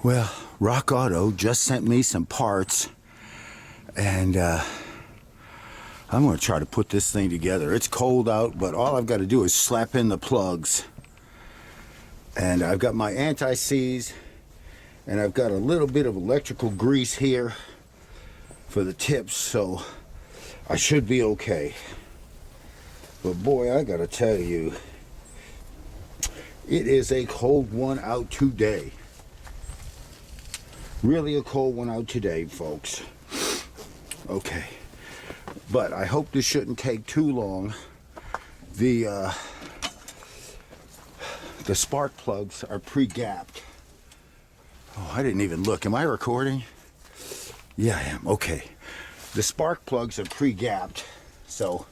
Well, Rock Auto just sent me some parts, and I'm going to try to put this thing together. It's cold out, but all I've got to do is slap in the plugs. And I've got my anti-seize, and I've got a little bit of electrical grease here for the tips, so I should be okay. But boy, I got to tell you, it is a cold one out today. Really a cold one out today, folks. Okay. But I hope this shouldn't take too long. The spark plugs are pre-gapped. Oh, I didn't even look. Am I recording? Yeah, I am. Okay. The spark plugs are pre-gapped, so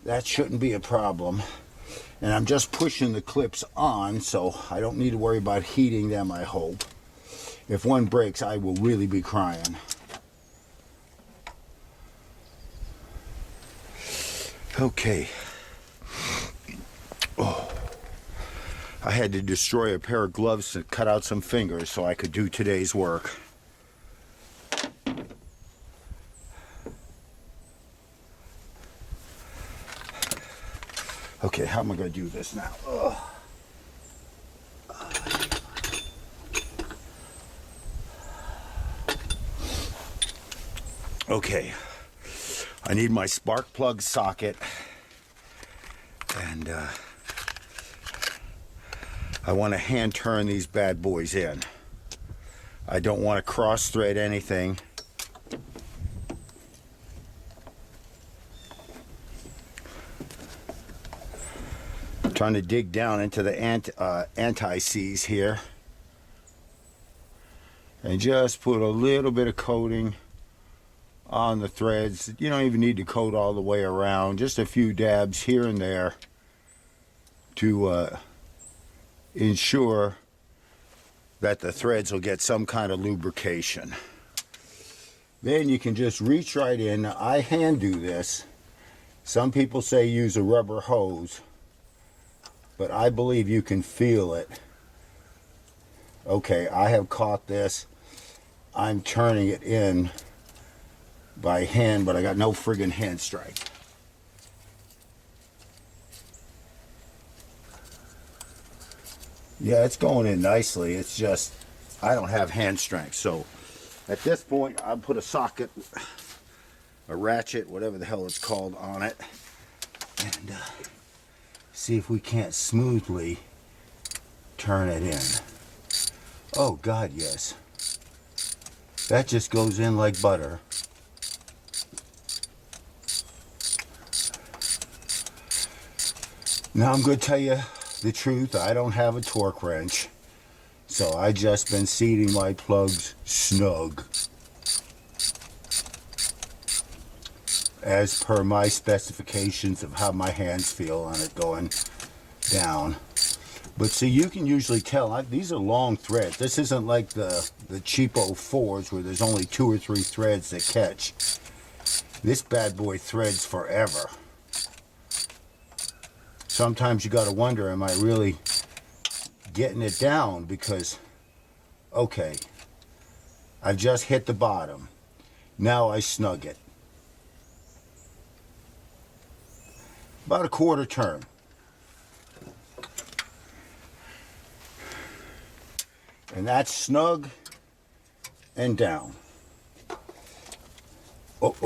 that shouldn't be a problem. And I'm just pushing the clips on, so I don't need to worry about heating them, I hope. If one breaks, I will really be crying. Okay. Oh. I had to destroy a pair of gloves to cut out some fingers so I could do today's work. Okay, how am I going to do this now? Ugh. Okay, I need my spark plug socket, and I want to hand turn these bad boys in. I don't want to cross thread anything. I'm trying to dig down into the anti-seize here and just put a little bit of coating on the threads. You don't even need to coat all the way around, just a few dabs here and there to ensure that the threads will get some kind of lubrication. Then you can just reach right in. I hand do this. Some people say use a rubber hose, but I believe you can feel it. Okay, I have caught this. I'm turning it in by hand, but I got no friggin' hand strength. Yeah, it's going in nicely. It's just I don't have hand strength. So at this point, I'll put a socket, a ratchet, whatever the hell it's called, on it, and see if we can't smoothly turn it in. Oh God, yes. That just goes in like butter. Now I'm going to tell you the truth, I don't have a torque wrench, so I just been seating my plugs snug as per my specifications of how my hands feel on it going down. But see, you can usually tell, these are long threads. This isn't like the cheapo 4s where there's only 2 or 3 threads that catch. This bad boy threads forever. Sometimes you got to wonder, am I really getting it down? Because, okay, I've just hit the bottom. Now I snug it. About a quarter turn. And that's snug and down. Up.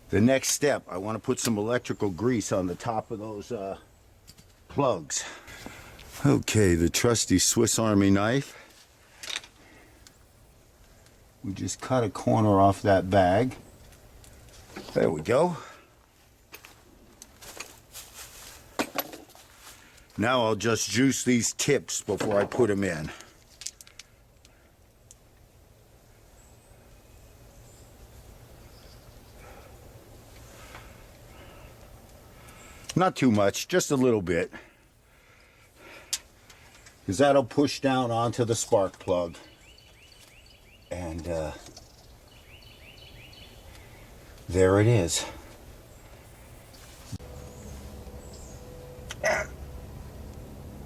The next step, I want to put some electrical grease on the top of those plugs. Okay, the trusty Swiss Army knife. We just cut a corner off that bag. There we go. Now I'll just juice these tips before I put them in. Not too much, just a little bit, because that'll push down onto the spark plug. And there it is.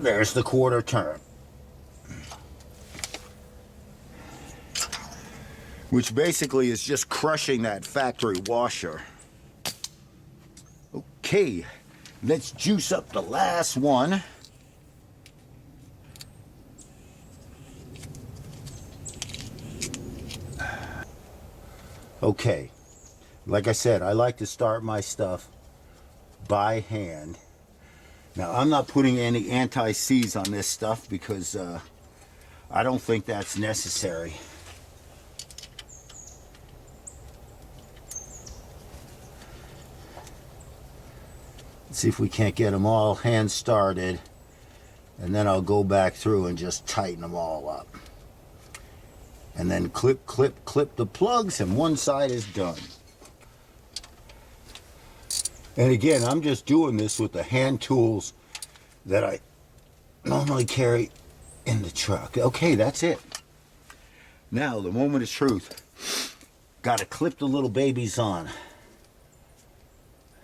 There's the quarter turn, which basically is just crushing that factory washer. Okay, let's juice up the last one. Okay, like I said, I like to start my stuff by hand. Now, I'm not putting any anti-seize on this stuff because I don't think that's necessary. Let's see if we can't get them all hand started, and then I'll go back through and just tighten them all up. And then clip, clip, clip the plugs, and one side is done. And again, I'm just doing this with the hand tools that I normally carry in the truck. Okay, that's it. Now, the moment of truth. Got to clip the little babies on.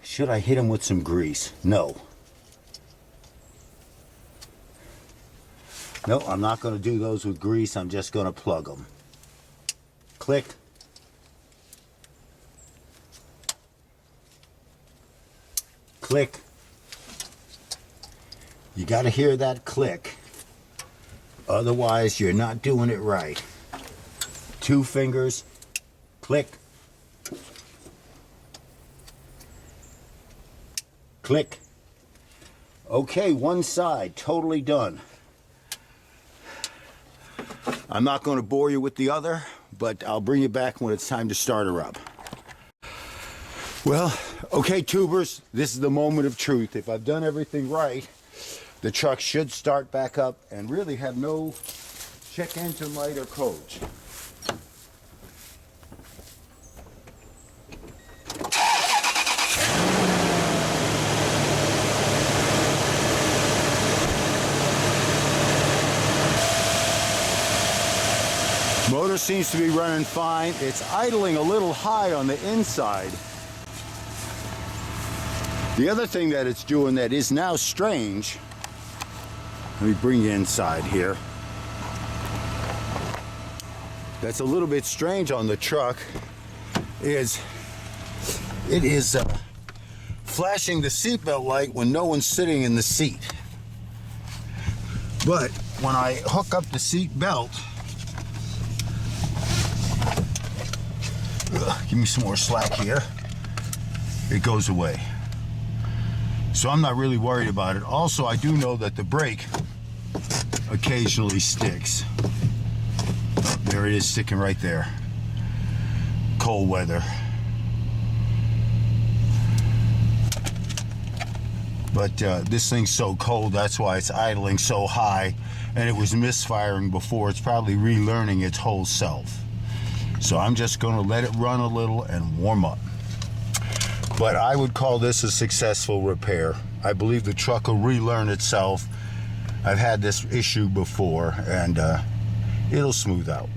Should I hit them with some grease? No. No, I'm not going to do those with grease. I'm just going to plug them. Click. Click. You got to hear that click. Otherwise, you're not doing it right. 2 fingers. Click. Click. Okay, one side, totally done. I'm not going to bore you with the other, but I'll bring you back when it's time to start her up. Well, okay, tubers, this is the moment of truth. If I've done everything right, the truck should start back up and really have no check engine light or codes. Motor seems to be running fine. It's idling a little high on the inside. The other thing that it's doing that is now strange, let me bring you inside here. That's a little bit strange on the truck is it is flashing the seatbelt light when no one's sitting in the seat. But when I hook up the seat belt, give me some more slack here, it goes away. So I'm not really worried about it. Also, I do know that the brake occasionally sticks. Oh, there it is, sticking right there. Cold weather. But this thing's so cold, that's why it's idling so high, and it was misfiring before. It's probably relearning its whole self. So I'm just going to let it run a little and warm up. But I would call this a successful repair. I believe the truck will relearn itself. I've had this issue before, and it'll smooth out.